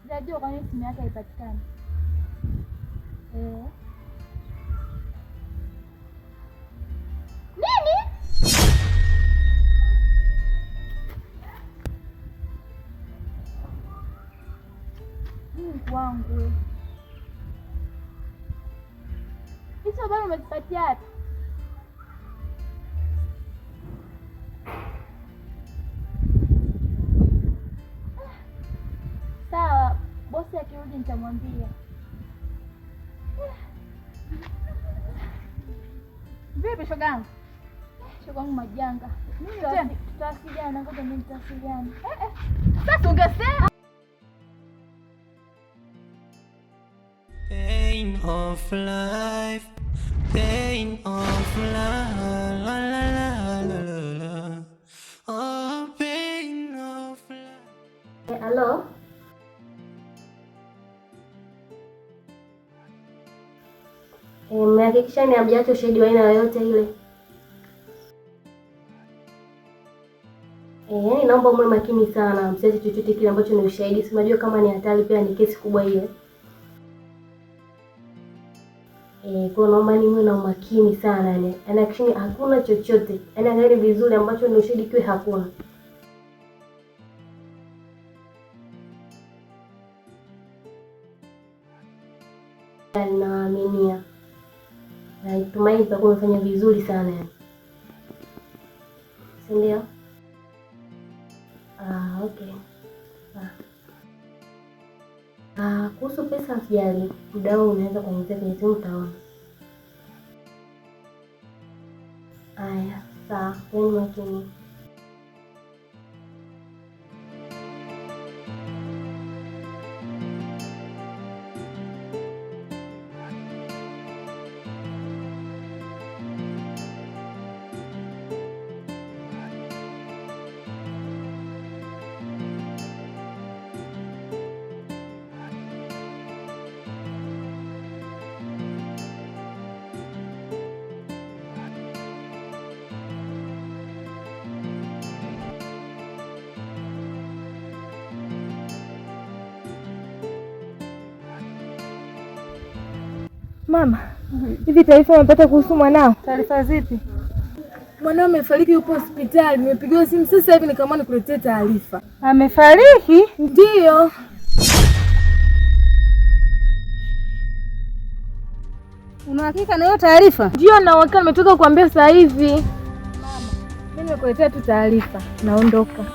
Sijajua kwa nini simu yake haipatikani. Nini? Mungu wangu. Hizo habari umezipatia wapi? Sawa, bosi akirudi nitamwambia. Vipi shogangu? Shogangu majanga. Mimi tutawasiliana, ngoja mimi tutawasiliana. Sasa ungesema pain of life, pain of life, la la la la la, oh pain of life. Hello? Mmehakikisha ni hamjaacha ushahidi wa aina yoyote ile? Yaani naomba mwe makini sana, msiache chochote kile ambacho ni ushahidi. Si unajua kama ni hatari, pia ni kesi kubwa ile. Kwa naomba ni mwe na umakini sana yani. Yaani hakuna chochote. Yaani angalia vizuri ambacho ni ushahidi kiwe hakuna. Naaminia. Natumai utakuwa umefanya vizuri sana yani. Si ndio? Okay. Kuhusu pesa msijali. Muda huu unaweza kuongezea kwenye simu utaona. Aya, sawa. Wewe makini. Mama, hivi taarifa umepata kuhusu mwanao? Taarifa zipi? Mwanao amefariki, yupo hospitali. Nimepigiwa simu sasa hivi nikamwona nikuletee taarifa. Amefariki? Ndio. Una hakika na hiyo taarifa? Ndio, na uhakika, nimetoka kuambia sasa hivi. Mama, mimi nimekuletea tu taarifa. Naondoka.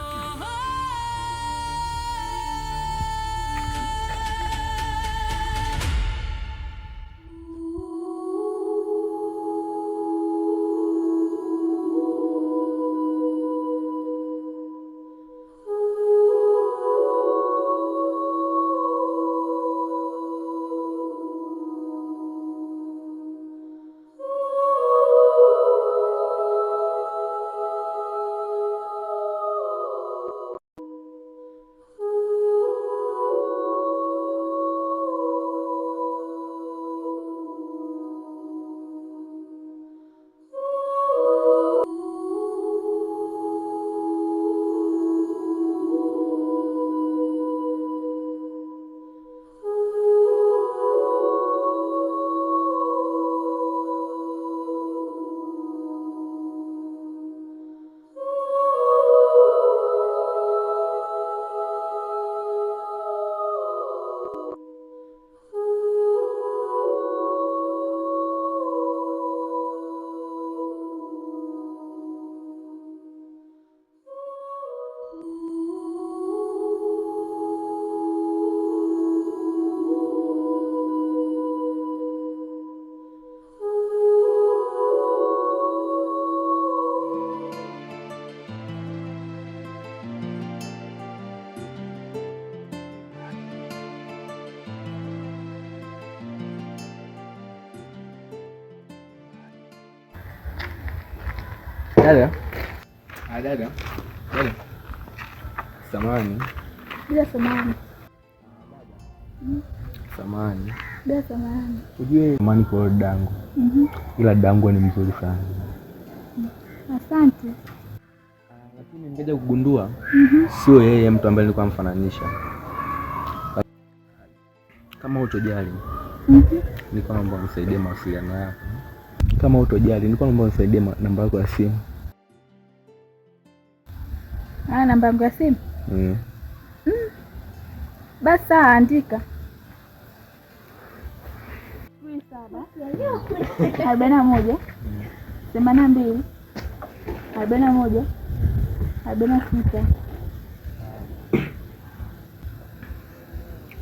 Dada. Dada. Samahani. Bila samahani. Samahani. Bila samahani. Ujue samahani kwa dadangu. Ila dadangu ni mzuri sana. Asante. Lakini ningekuja kugundua sio yeye mtu ambaye nilikuwa mfananisha. Kama utojali, nilikuwa naomba unisaidie mawasiliano yako. Kama utojali, nilikuwa naomba unisaidie namba yako ya simu. Namba yangu ya simu? Basi sawa, andika. 41 82 41 46.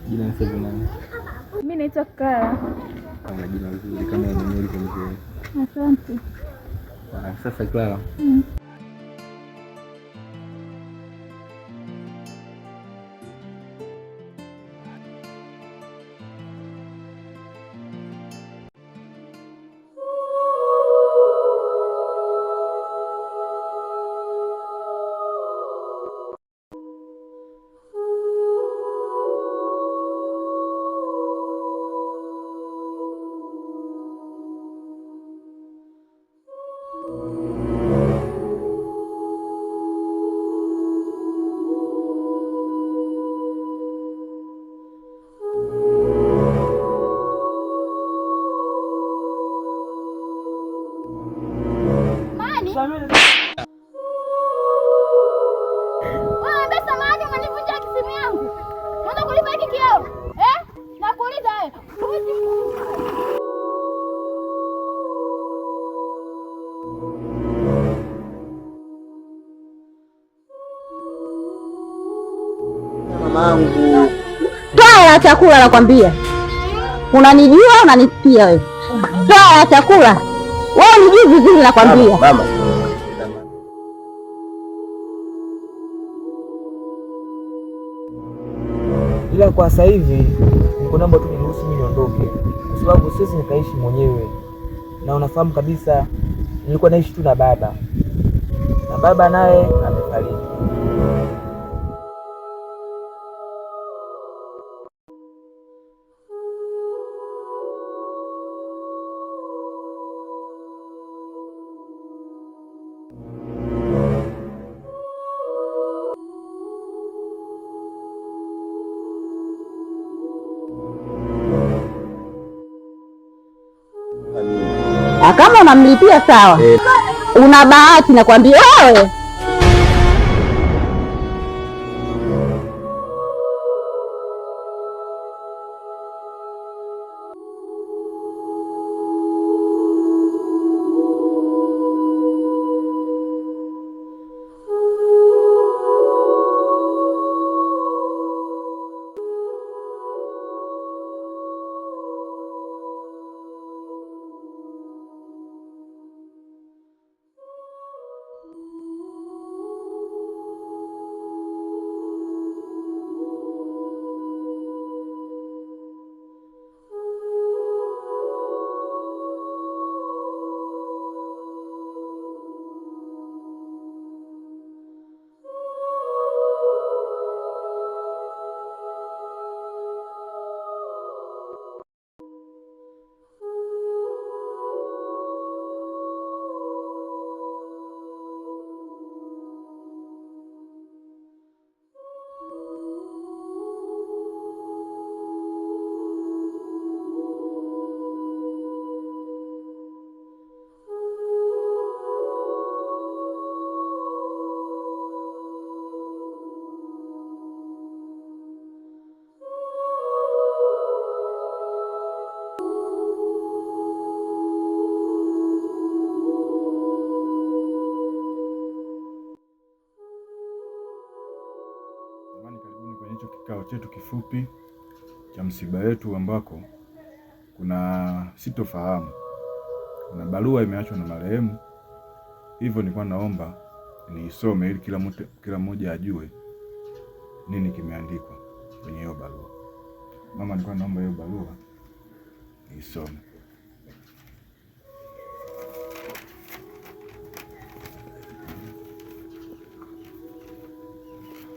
Jina ni nani? Mimi naitwa Clara. Kama jina nzuri kama mwenyewe ulivyo mzuri. Asante. Sasa Clara. Mamangu. Toa chakula nakwambia. Unanijua unanipia wewe. Toa chakula. Wewe unijui vizuri nakwambia. Mama. Ila kwa sasa hivi niko naomba tu niruhusu mimi niondoke. Kwa sababu sisi nikaishi mwenyewe. Na unafahamu kabisa nilikuwa naishi tu na baba. Na baba naye amefariki. Kama unamlipia sawa. Una bahati nakwambia wewe. Kikao chetu kifupi cha msiba wetu ambako kuna sitofahamu. Kuna barua imeachwa na marehemu. Hivyo nilikuwa naomba niisome ili kila mmoja ajue nini kimeandikwa kwenye hiyo barua. Mama, nilikuwa naomba hiyo barua niisome.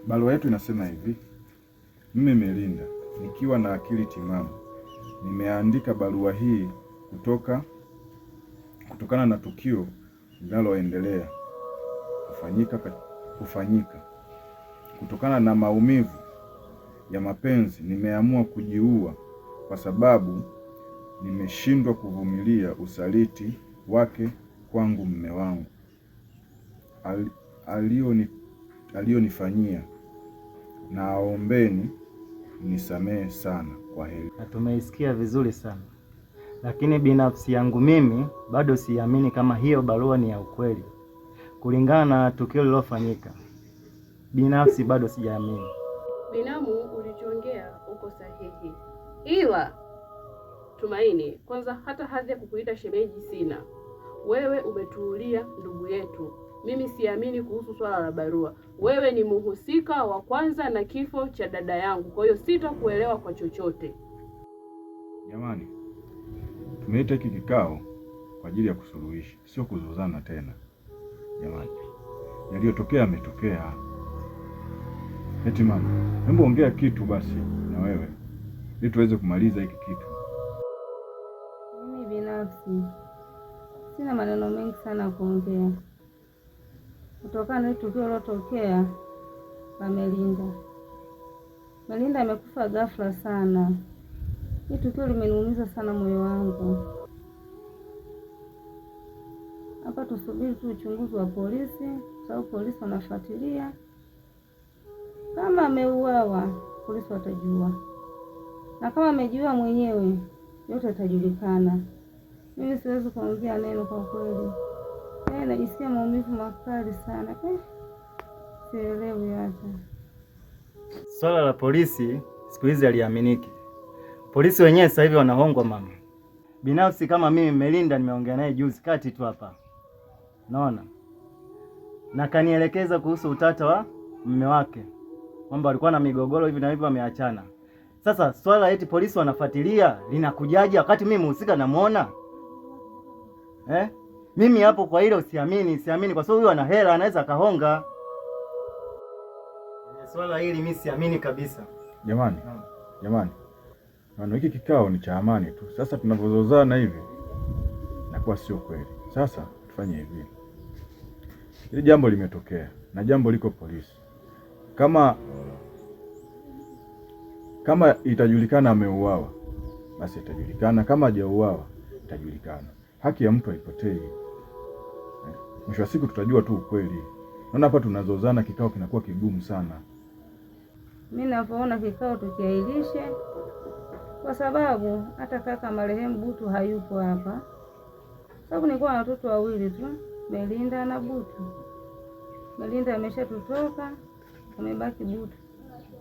Barua yetu inasema hivi: mimi Melinda, nikiwa na akili timamu, nimeandika barua hii kutokana na tukio linaloendelea kufanyika. Kutokana na maumivu ya mapenzi, nimeamua kujiua kwa sababu nimeshindwa kuvumilia usaliti wake kwangu mume wangu alionifanyia. Naombeni nisamehe sana. Kwa heri. Na tumeisikia vizuri sana, lakini binafsi yangu mimi bado siamini kama hiyo barua ni ya ukweli. Kulingana na tukio lilofanyika, binafsi bado sijaamini. Binamu, ulichoongea uko sahihi, ila Tumaini, kwanza hata hadhi ya kukuita shemeji sina. Wewe umetuulia ndugu yetu. Mimi siamini kuhusu swala la barua. Wewe ni mhusika wa kwanza na kifo cha dada yangu, kwa hiyo sitakuelewa kwa chochote. Jamani, tumeita hiki kikao kwa ajili ya kusuluhisha, sio kuzozana tena. Jamani, yaliyotokea yametokea. Eti mama, hebu ongea kitu basi na wewe ili tuweze kumaliza hiki kitu. Mimi binafsi sina maneno mengi sana kuongea kutokana na tukio lilotokea kwa Melinda. Melinda amekufa ghafla sana. Hii tukio limeniumiza sana moyo wangu. Hapa tusubiri tu uchunguzi wa polisi, sababu polisi wanafuatilia. Kama ameuawa, polisi watajua, na kama amejiua mwenyewe, yote yatajulikana. Mimi siwezi kuongea neno kwa kweli. Najisikia maumivu makali sana. Sielewi hata. Swala la polisi siku hizi haliaminiki. Polisi wenyewe sasa hivi wanahongwa mama. Binafsi kama mimi Melinda nimeongea naye juzi kati tu hapa. Naona. Na kanielekeza kuhusu utata wa mume wake, kwamba walikuwa na migogoro hivi na hivyo wameachana. Sasa swala eti polisi wanafuatilia linakujaje wakati mimi mhusika namuona? Mimi hapo kwa hilo siamini kwa sababu huyu ana hela, anaweza kahonga. Swala hili mimi siamini kabisa. Jamani, hiki kikao ni cha amani tu. Sasa tunavyozozana hivi inakuwa sio kweli. Sasa tufanye hivi. Hili jambo limetokea na jambo liko polisi. Kama itajulikana ameuawa, basi itajulikana. Kama hajauawa, itajulikana. Haki ya mtu haipotei. Mwisho wa siku tutajua tu ukweli. Naona hapa tunazozana, kikao kinakuwa kigumu sana. Mimi ninapoona kikao tukiahirishe, kwa sababu hata kaka marehemu Butu hayupo hapa. Sababu nilikuwa na watoto wawili tu, Melinda na Butu. Melinda ameshatutoka, amebaki Butu.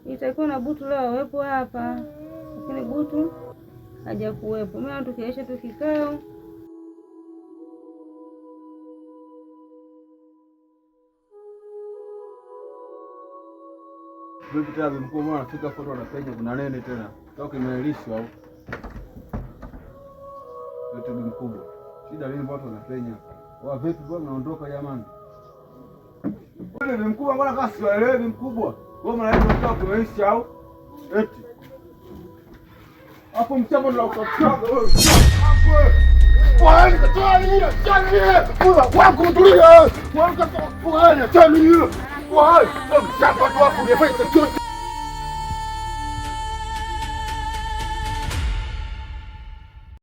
Itakuwa na Butu leo awepo hapa, lakini Butu hajakuwepo. Mimi na tukiahirisha tu kikao. Vipi tena mkuu, mbona nafika foto wanapenya kuna nene tena? Toka imeelishwa au? Yote mkubwa. Shida nini watu wanapenya? Wa vipi bwana naondoka jamani? Wewe ni mkubwa, mbona kasi waelewi mkubwa? Wewe mnaenda kutoka kumeisha au? Eti. Hapo mchamo ndio utoka wewe. Bwana katoa nini? Chani wewe. Wako mtulia. Wako katoa. Bwana chani wewe. Why? Stop! Stop! Stop!